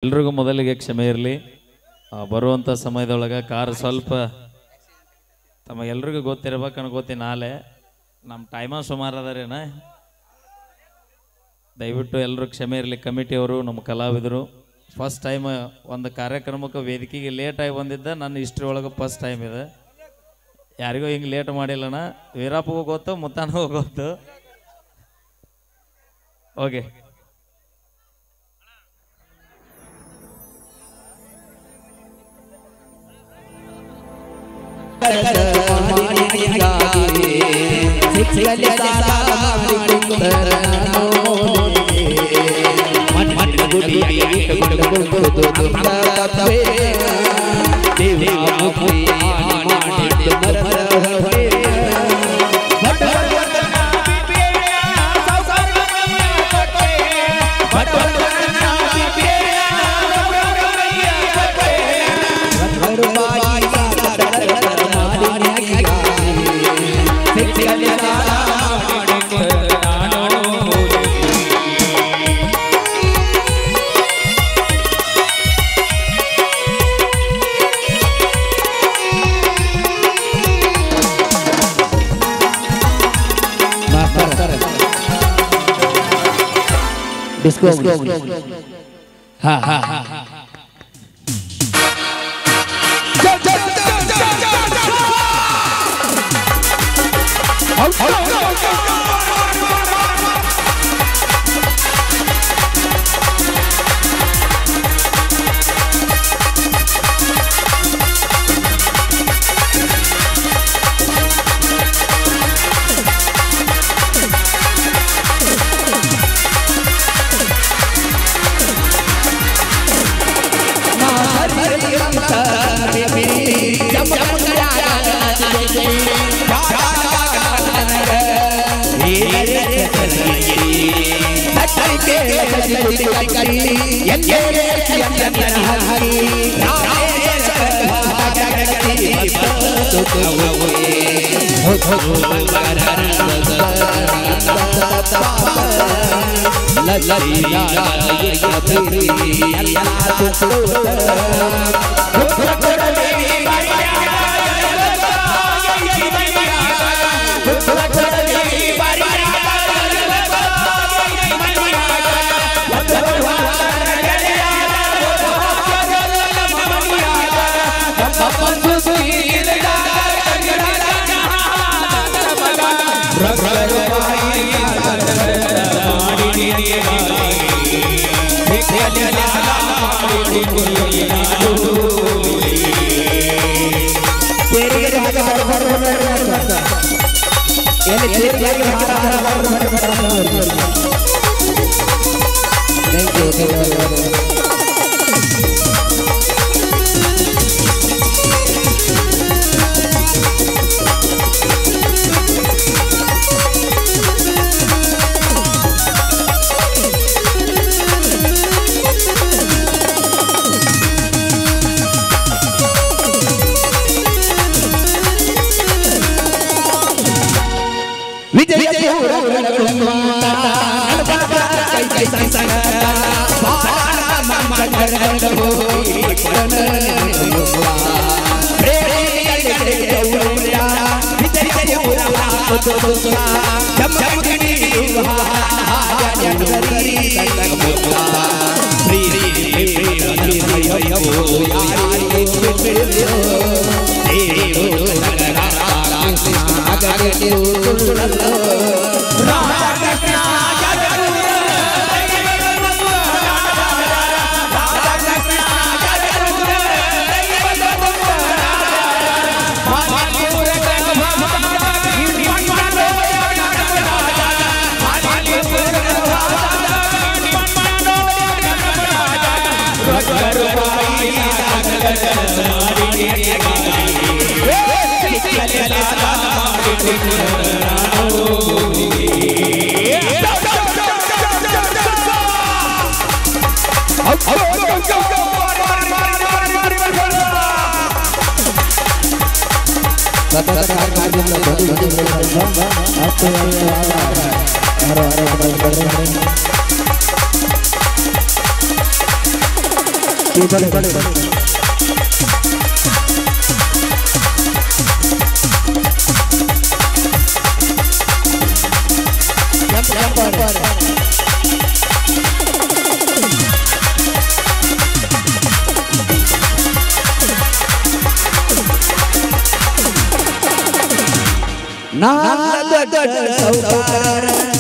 ಎಲ್ರಿಗೂ ಮೊದಲಿಗೆ ಕ್ಷಮೆ ಇರಲಿ. ಬರುವಂಥ ಸಮಯದೊಳಗೆ ಕಾರ್ ಸ್ವಲ್ಪ ತಮ್ಮ ಎಲ್ರಿಗೂ ಗೊತ್ತಿರ್ಬೇಕು ಅನ್ಕೋತಿ. ನಾಳೆ ನಮ್ಮ ಟೈಮ ಸುಮಾರು ಅದರೇನ, ದಯವಿಟ್ಟು ಎಲ್ಲರೂ ಕ್ಷಮೆ ಇರಲಿ. ಕಮಿಟಿಯವರು, ನಮ್ಮ ಕಲಾವಿದರು ಫಸ್ಟ್ ಟೈಮ್ ಒಂದು ಕಾರ್ಯಕ್ರಮಕ್ಕೆ ವೇದಿಕೆಗೆ ಲೇಟಾಗಿ ಬಂದಿದ್ದ ನನ್ನ ಹಿಸ್ಟ್ರಿ ಒಳಗೆ ಫಸ್ಟ್ ಟೈಮ್ ಇದೆ. ಯಾರಿಗೂ ಹಿಂಗೆ ಲೇಟ್ ಮಾಡಿಲ್ಲಣ್ಣ. ವೀರಪ್ಪಗೂ ಗೊತ್ತು, ಮುತ್ತಾನಗೂ ಗೊತ್ತು. ಓಕೆ, डिस्को हाँ हाँ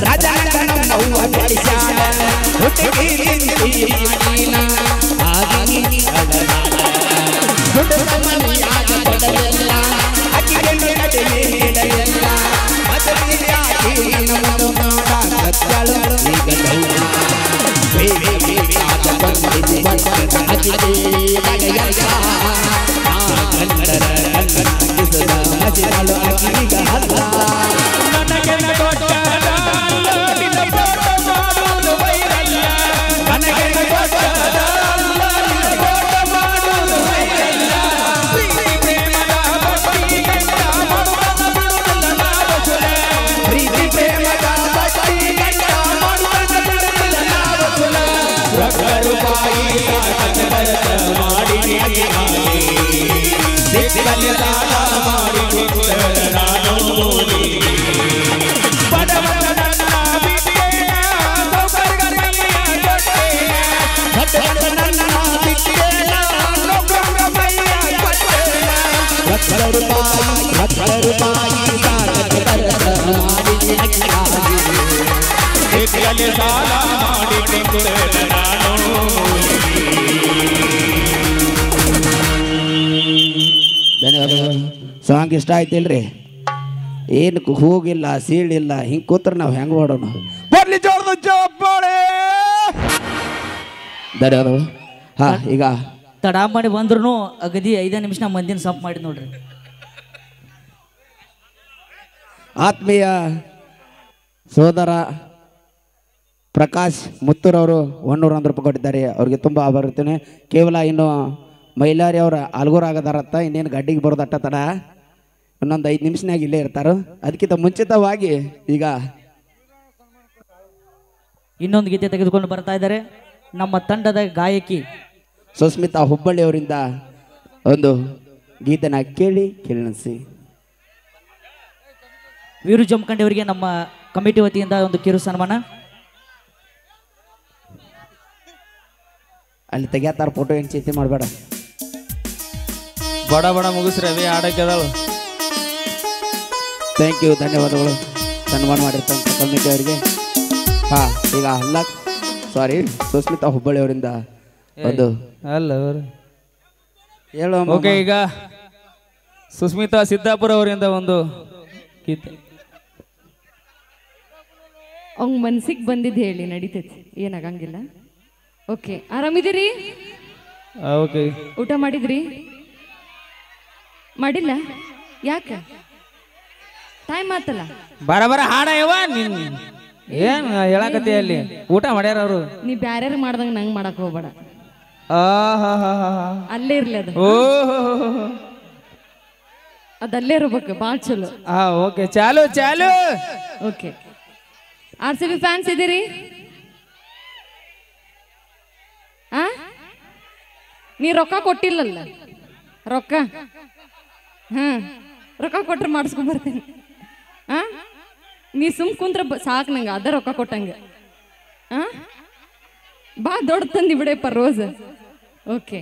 ರಾಜ ನಮ್ಮವ್ವ ಬೆಳೆಸ್ಯಾಳ ಹುಟ್ಟಿಗೆ ನೀನ ಆಗಿ ಹುಡುಗ ಮನೆಯಾಗ ಕೊಡಲಿಲ್ಲ ಅಕ್ಕಿಗೆ ನೀಡಲಿಲ್ಲ ಮದುವೆಯಾಗಿ ನಮ್ಮದು ಮಾಡಾಕತ್ತಳು ಈಗ ಬೇಕಾದ ಬಂದಿದ್ದು ಅಕ್ಕಿಗೆ ನಗೆಯಲ್ಲ ಮಜಿಗಳು ಅಕ್ಕಿಗ ಅಲ್ಲ ಧನ್ಯವಾದಗಳು. ಸಾಂಗ್ ಇಷ್ಟ ಆಯ್ತಿಲ್ರಿ? ಏನು ಹೋಗಿಲ್ಲ ಸೀಳಿಲ್ಲ ಹಿಂಗೆ ಕೂತ್ರೆ ನಾವು ಹೆಂಗೆ ಮಾಡೋಣ? ಬರ್ಲಿ ಜೋರದ ಚಪ್ಪಾಳೆ. ಧನ್ಯವಾದಗಳು. ಹಾ ಈಗ ತಡ ಮಾಡಿ ಬಂದ್ರು ಅಗದಿ 5 ನಿಮಿಷ ಮಂದಿನ ಸಂಪ್ ಮಾಡಿ ನೋಡ್ರಿ. ಆತ್ಮೀಯ ಸೋದರ ಪ್ರಕಾಶ್ ಮುತ್ತೂರವರು 100 ರೂಪಾಯಿ ಕೊಟ್ಟಿದ್ದಾರೆ. ಅವ್ರಿಗೆ ತುಂಬ ಆಭಾರ ಇರ್ತೇನೆ. ಕೇವಲ ಇನ್ನು ಮೈಲಾರಿ ಅವರ ಆಲ್ಗೂರ್ ಆಗದಾರತ್ತ, ಇನ್ನೇನು ಗಡ್ಡಿಗೆ ಬರೋದಟ್ಟ ತಡ, ಇನ್ನೊಂದು 5 ನಿಮಿಷನಾಗ ಇಲ್ಲೇ ಇರ್ತಾರೋ. ಅದಕ್ಕಿಂತ ಮುಂಚಿತವಾಗಿ ಈಗ ಇನ್ನೊಂದು ಗೀತೆ ತೆಗೆದುಕೊಂಡು ಬರ್ತಾ ಇದ್ದಾರೆ ನಮ್ಮ ತಂಡದ ಗಾಯಕಿ ಸುಸ್ಮಿತಾ ಹುಬ್ಬಳ್ಳಿ ಅವರಿಂದ ಒಂದು ಗೀತೆನ ಕೇಳಿ ಕೇಳಿಸಿ. ವೀರು ಜಮಖಂಡಿ ಅವರಿಗೆ ನಮ್ಮ ಕಮಿಟಿ ವತಿಯಿಂದ ಒಂದು ಕಿರು ಸನ್ಮಾನ. ಅಲ್ಲಿ ತೆಗಿಯತ್ತಾರ ಫೋಟೋ, ಏನು ಚಿಂತೆ ಮಾಡಬೇಡ. ಬಡ ಬಡ ಮುಗಿಸ್ರಿ ಅವೇ ಆಡಕ್ಕೆದಾಳು. ಥ್ಯಾಂಕ್ ಯು, ಧನ್ಯವಾದಗಳು ಸನ್ಮಾನ ಮಾಡಿರ್ತಂಥ ಕಮಿಟಿ ಅವರಿಗೆ. ಹಾಂ ಈಗ ಸಾರಿ ಸುಸ್ಮಿತಾ ಹುಬ್ಬಳ್ಳಿ ಅವರಿಂದ ಒಂದು ಅಲ್ಲ ಹೇಳೋ. ಓಕೆ, ಈಗ ಸುಸ್ಮಿತಾ ಸಿದ್ದಾಪುರ ಅವರಿಂದ ಒಂದು ಗೀತೆ. ಅವ್ನ ಮನ್ಸಿಗೆ ಬಂದಿದ್ದು ಹೇಳಿ, ನಡೀತೈತಿ, ಏನಾಗಂಗಿಲ್ಲ. ಓಕೆ, ಆರಾಮಿದ್ದೀರಿ? ಓಕೆ, ಊಟ ಮಾಡಿದ್ರಿ? ಮಾಡಿಲ್ಲ? ಯಾಕೆ? ಟೈಮ್ ಆತಲ್ಲ. ಬರ ಹಾಡ ಯವ ನೀನ್ ಏನ್ ಹೇಳಕತ್ತಿ? ಅಲ್ಲಿ ಊಟ ಮಾಡ್ಯಾರ ಅವರು. ನೀ ಬ್ಯಾರ್ಯಾರು ಮಾಡ್ದಂಗ ನಂಗೆ ಮಾಡಕ್ ಹೋಗ್ಬೇಡ. ಅಲ್ಲೇ ಇರ್ಲಿ ಅದು. ಅದಲ್ಲೇ ಇರ್ಬೇಕು, ಭಾಳ ಚಲೋ. ಓಕೆ, ಚಾಲು ಚಾಲು. ಓಕೆ, RCB ಫ್ಯಾನ್ಸ್ ಇದ್ದೀರಿ? ನೀ ರೊಕ್ಕ ಕೊಟ್ಟಿಲ್ಲಲ್ಲ? ರೊಕ್ಕ ರೊಕ್ಕ ಕೊಟ್ರೆ ಮಾಡಿಸ್ಕೊಂಡ್ ಬರ್ತೀನಿ. ನೀ ಸುಮ್ ಕುಂತ್ರ ಸಾಕು ನಂಗೆ, ಅದ ರೊಕ್ಕ ಕೊಟ್ಟಂಗೆ. ಬಾ ದೊಡ್ಡ ತಂದಿ ಬಿಡಪ್ಪ ರೋಸ್. ಓಕೆ,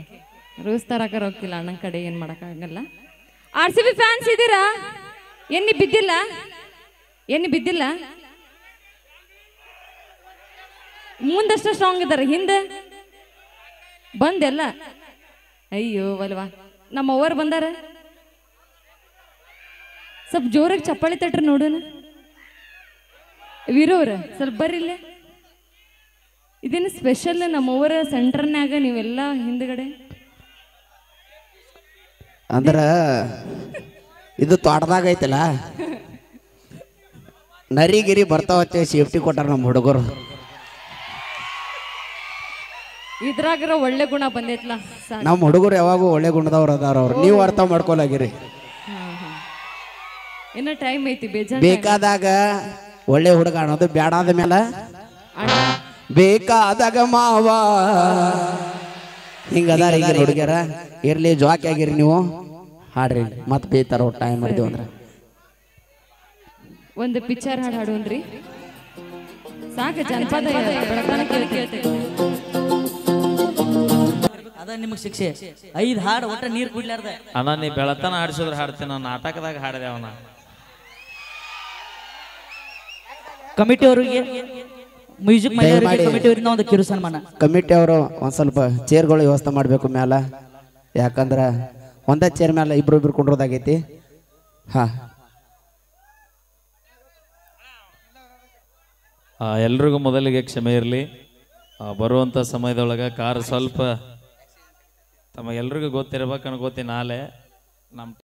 ರೋಸ್ ತರಕ ರೊಕ್ಕಿಲ್ಲ ಅಣ್ಣನ ಕಡೆ, ಏನು ಮಾಡೋಕ್ಕಾಗಲ್ಲ. RCB ಫ್ಯಾನ್ಸ್ ಇದ್ದೀರಾ? ಎಣ್ಣೆ ಬಿದ್ದಿಲ್ಲ? ಎಣ್ಣೆ ಬಿದ್ದಿಲ್ಲ? ಮುಂದಷ್ಟು ಸ್ಟ್ರಾಂಗ್ ಇದ್ದಾರೆ, ಹಿಂದೆ ಬಂದೆಲ್ಲ. ಅಯ್ಯೋ ಅಲ್ವಾ, ನಮ್ಮ ಅವ್ವರು ಬಂದಾರ. ಸ್ವಲ್ಪ ಜೋರಾಗಿ ಚಪ್ಪಾಳಿ ತಟ್ರಿ ನೋಡೋಣ. ವೀರವ್ರ ಸ್ವಲ್ಪ ಬರ್ರಿಲ್ಲ. ಇದೇನು ಸ್ಪೆಷಲ್ ನಮ್ಮವ್ವರ ಸೆಂಟರ್ನ್ಯಾಗ ನೀವೆಲ್ಲ ಹಿಂದ್ಗಡೆ. ಅಂದ್ರ ಇದು ತೋಟದಾಗ ಐತಲ್ಲ, ನರಿಗಿರಿ ಬರ್ತಾವತ್ತೆ, ಸೇಫ್ಟಿ ಕೊಟ್ಟಾರ ನಮ್ಮ ಹುಡುಗರು. ಇದ್ರಾಗ ಒಳ್ಳೆ ಗುಣ ಬಂದೈತ್ಲ. ನಮ್ಮ ಹುಡುಗರು ಯಾವಾಗೂ ಒಳ್ಳೆ ಗುಣದವ್ರು ಅದಾರ. ಅವ್ರು ನೀವು ಅರ್ಥ ಮಾಡ್ಕೊಲಾಗಿರಿ. ಇನ್ನ ಟೈಮ್ ಐತಿ, ಬೇಜಾರ. ಬೇಕಾದಾಗ ಒಳ್ಳೆ ಹುಡುಗ ಅನ್ನೋದು, ಬ್ಯಾಡಾದ ಮೇಲೆ ಬೇಕಾದಾಗ ಮಾವ ಹಿಂಗದಾರ ಈಗ ಹುಡುಗ್ಯಾರ ಇರ್ಲಿ ಜಾಕಿ ಆಗಿರಿ ನೀವು ಹಾಡ್ರಿ ಮತ್ತೆ ಬೇಯ್ತಾರ ಟೈಮ್ ಮಾಡಿದೆವು ಅಂದ್ರೆ ಒಂದು ಪಿಕ್ಚರ್ ಹಾಡು ಹಾಡೋನ್ರಿ ಸಾಕು ಜನಪದ ಅದ ನಿಮಗೆ ಶಿಕ್ಷೆ 5 ಹಾಡು ಒಟ್ಟ ನೀರು ಕುಡ್ಲಾರ್ದೆ ಅಣ್ಣ ನೀ ಬೆಳತನ ಹಾಡಿಸಿದ್ರೆ ಹಾಡ್ತೀನಿ ನಾನು ನಾಟಕದಾಗ ಹಾಡಿದೆ ಅವನ ಕಮಿಟಿ ಅವರಿಗೆ ಮ್ಯೂಸಿಕ್ ಕಮಿಟಿ ಅವರಿಂದ ಒಂದು ಕಿರು ಸನ್ಮಾನ ಕಮಿಟಿ ಅವರು ಒಂದ್ ಸ್ವಲ್ಪ ಚೇರ್ಗಳು ವ್ಯವಸ್ಥೆ ಮಾಡಬೇಕು ಮ್ಯಾಲ ಯಾಕಂದ್ರೆ ಒಂದೇ ಚೇರ್ ಮ್ಯಾಲ ಇಬ್ರು ಕುಂಡ್ರೋದಾಗೈತಿ ಹಾ ಎಲ್ರಿಗೂ ಮೊದಲಿಗೆ ಕ್ಷಮೆ ಇರಲಿ ಬರುವಂಥ ಸಮಯದೊಳಗೆ ಕಾರ್ ಸ್ವಲ್ಪ ತಮಗೆಲ್ರಿಗೂ ಗೊತ್ತಿರ್ಬೇಕು ಅನ್ಕೋತೀನಿ ನಾಳೆ ನಮ್ಮ